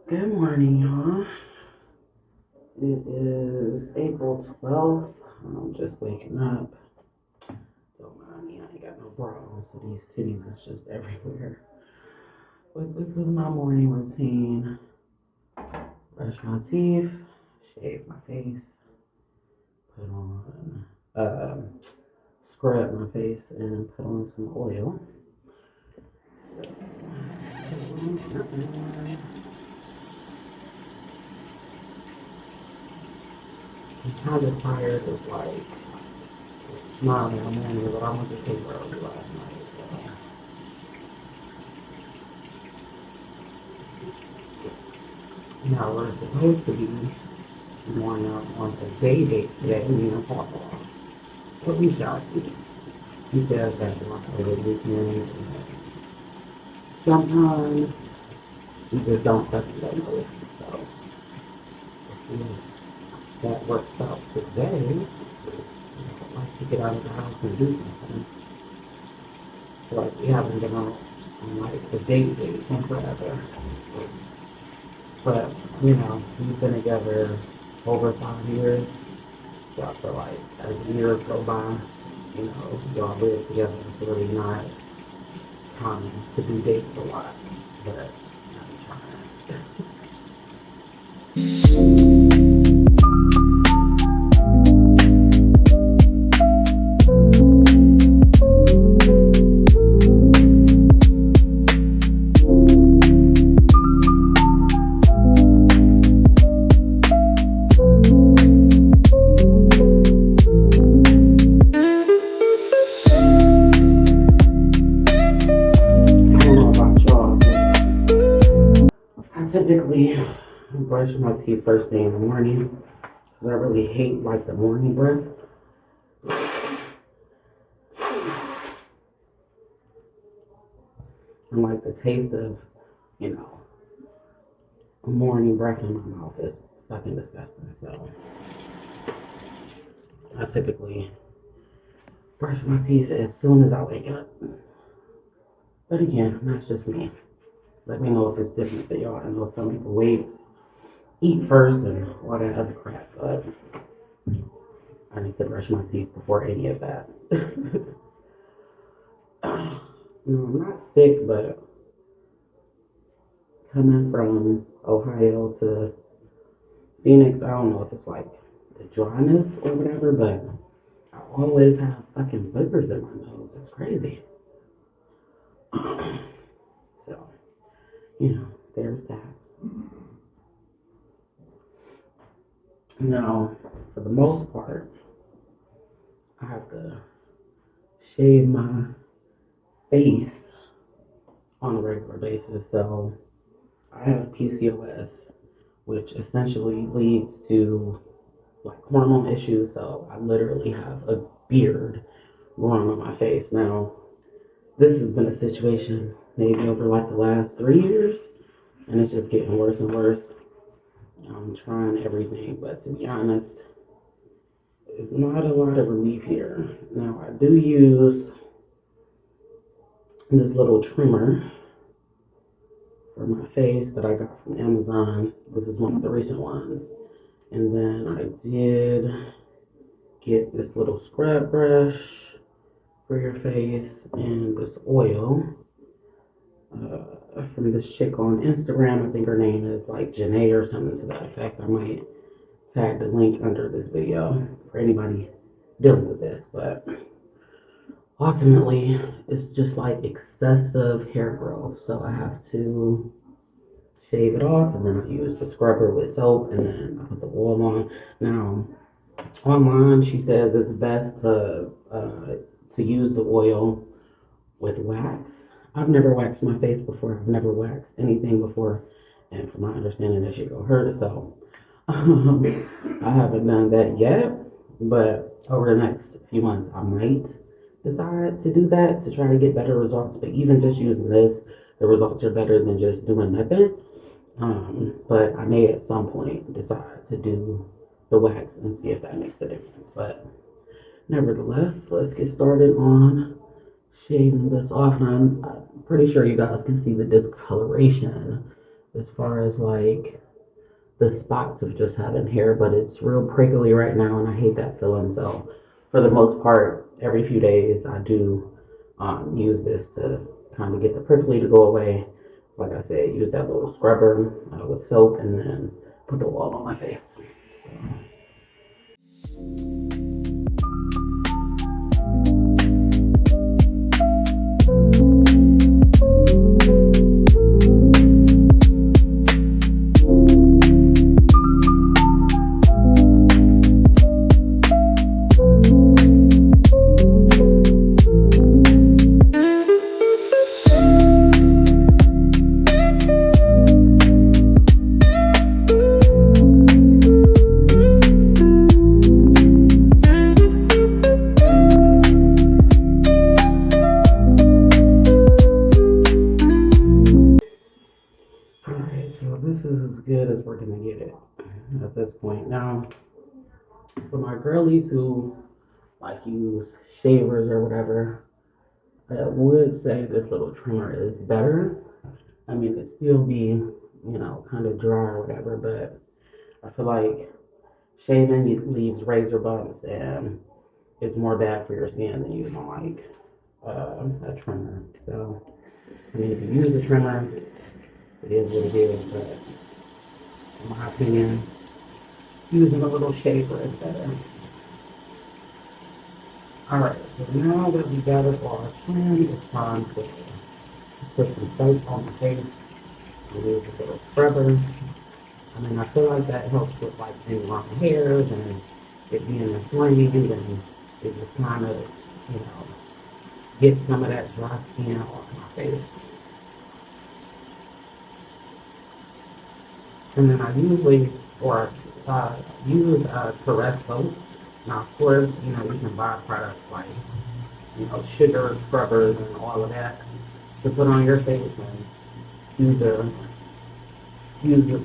Good morning, y'all. It is April 12th. I'm just waking up. Don't mind me, I ain't got no bra on, so these titties is just everywhere. But this is my morning routine. Brush my teeth, shave my face, put on, scrub my face, and put on some oil. So, I'm kind of tired of like smiling in the morning, but I went to sleep early last night. So. Now we're supposed to be going out on a date today, me and Papa. But we shall see. He says that over the weekend. Sometimes we just don't fucking go with. So we'll see if that works out today. I'd like to get out of the house and do something. So like we haven't been on like a date in forever. But, you know, we've been together over 5 years. So I feel like as the years go by, you know, y'all live together. It's really not common to do dates a lot. But I'm trying. Typically brush my teeth first thing in the morning because I really hate like the morning breath. And like the taste of, you know, morning breath in my mouth is fucking disgusting. So I typically brush my teeth as soon as I wake up. But again, that's just me. Let me know if it's different for y'all. I know some people eat first and all that other crap, but I need to brush my teeth before any of that. No, I'm not sick, but coming from Ohio to Phoenix, I don't know if it's like the dryness or whatever, but I always have fucking boogers in my nose. It's crazy. So, you know, there's that. Now, for the most part, I have to shave my face on a regular basis. So, I have PCOS, which essentially leads to like hormone issues. So, I literally have a beard growing on my face. Now, this has been a situation maybe over like the last 3 years, and it's just getting worse and worse. I'm trying everything, but to be honest, there's not a lot of relief here. Now, I do use this little trimmer for my face that I got from Amazon. This is one of the recent ones. And then I did get this little scrub brush for your face and this oil from this chick on Instagram. I think her name is like Janae or something to that effect. I might tag the link under this video for anybody dealing with this, but ultimately it's just like excessive hair growth, so I have to shave it off, and then I use the scrubber with soap, and then I put the oil on. Now online she says it's best to use the oil with wax. I've never waxed my face before. I've never waxed anything before, and from my understanding that shit will hurt, so I haven't done that yet, but over the next few months I might decide to do that to try to get better results. But even just using this, the results are better than just doing nothing. But I may at some point decide to do the wax and see if that makes a difference. But nevertheless, let's get started on shaving this off. And I'm pretty sure you guys can see the discoloration as far as like the spots of just having hair, but it's real prickly right now, and I hate that feeling. So, for the most part, every few days I do use this to kind of get the prickly to go away. Like I said, use that little scrubber with soap, and then put the oil on my face. So. So this is as good as we're gonna get it at this point. Now, for my girlies who like use shavers or whatever, I would say this little trimmer is better. I mean, it still be, kind of dry or whatever, but I feel like shaving leaves razor bumps and it's more bad for your skin than using like a trimmer. So, I mean, if you use a trimmer, it is what it is, but in my opinion, using a little shaver is better. Alright, so now that we got it all trimmed, it's time to put some soap on the face. We use a little scrubber. I mean, I feel like that helps with like any long hairs and it being inflamed, and it just kind of, you know, get some of that dry skin off my face. And then I usually, or use Caress soap. Now, of course, you can buy products like, sugar scrubbers and all of that to put on your face and use the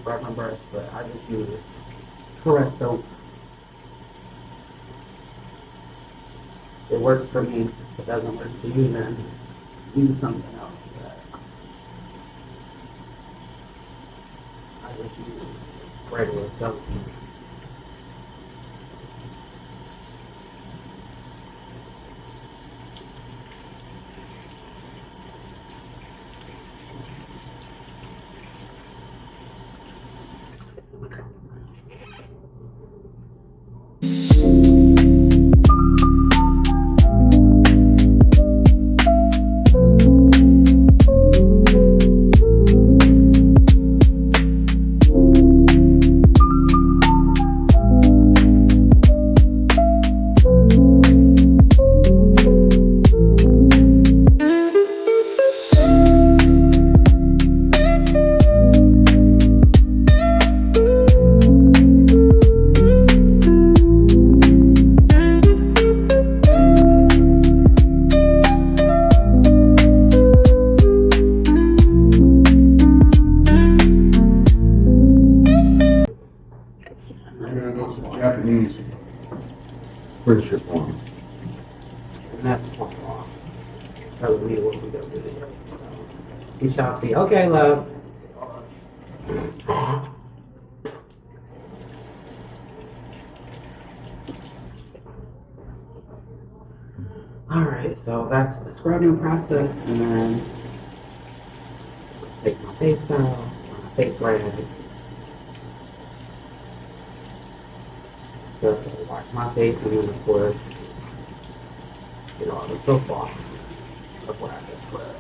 scrubber brush, but I just use Caress soap. It works for me. If it doesn't work for you, then use something else. But I just use regular soap. Japanese friendship form. And that's what's wrong. Telling me what we got to do. We shall see. Okay, love. Alright, so that's the scrubbing process, and then take my face towel, my face rag, just wash my face, and then of course, get all the soap off of what I just scrubbed.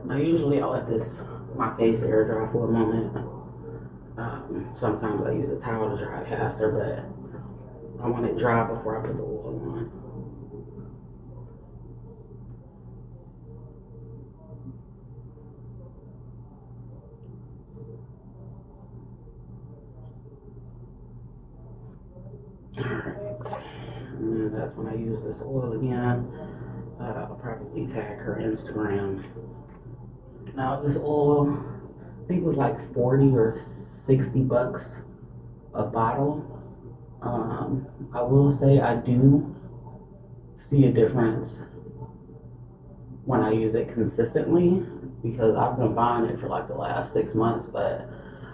Now usually I let my face air dry for a moment. Sometimes I use a towel to dry faster, but I want it dry before I put the oil on. Alright, and then that's when I use this oil again. I'll probably tag her Instagram. Now this oil, I think it was like 40 or 60 bucks a bottle. I will say I do see a difference when I use it consistently, because I've been buying it for like the last 6 months, but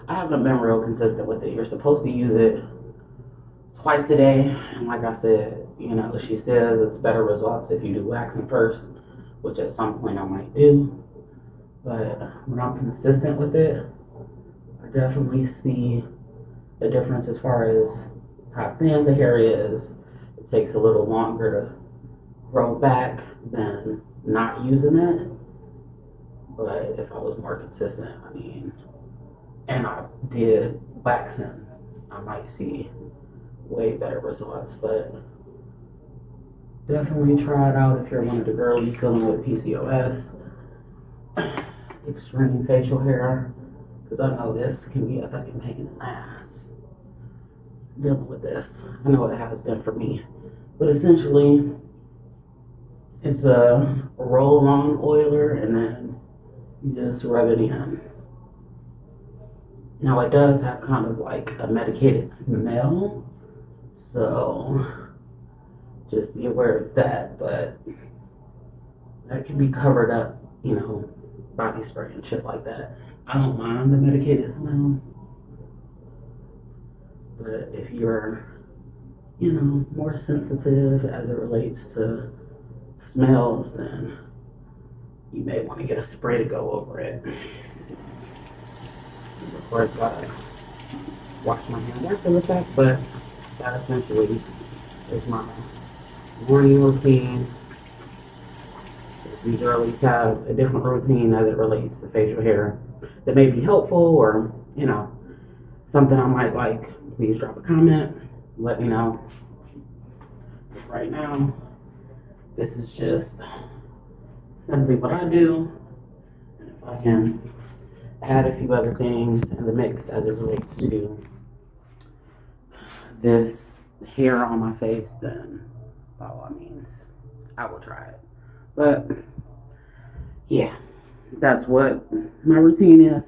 I haven't been real consistent with it. You're supposed to use it twice a day, and like I said, she says it's better results if you do waxing first, which at some point I might do. But when I'm consistent with it, I definitely see a difference as far as how thin the hair is. It takes a little longer to grow back than not using it. But if I was more consistent, and I did waxing, I might see way better results. But definitely try it out if you're one of the girlies dealing with PCOS, extreme facial hair, because I know this can be a fucking pain in the ass dealing with this. I know it has been for me. But essentially, it's a roll-on oiler, and then you just rub it in. Now it does have kind of like a medicated smell, so just be aware of that, but that can be covered up, body spray and shit like that. I don't mind the medicated smell, but if you're, more sensitive as it relates to smells, then you may want to get a spray to go over it. Of course, gotta wash my hands after the fact, but that essentially is my morning routine. These girlies have a different routine as it relates to facial hair that may be helpful, or something I might like. Please drop a comment, let me know. Right now, this is just simply what I do, and if I can add a few other things in the mix as it relates to this hair on my face, then by all means I will try it. But yeah, that's what my routine is.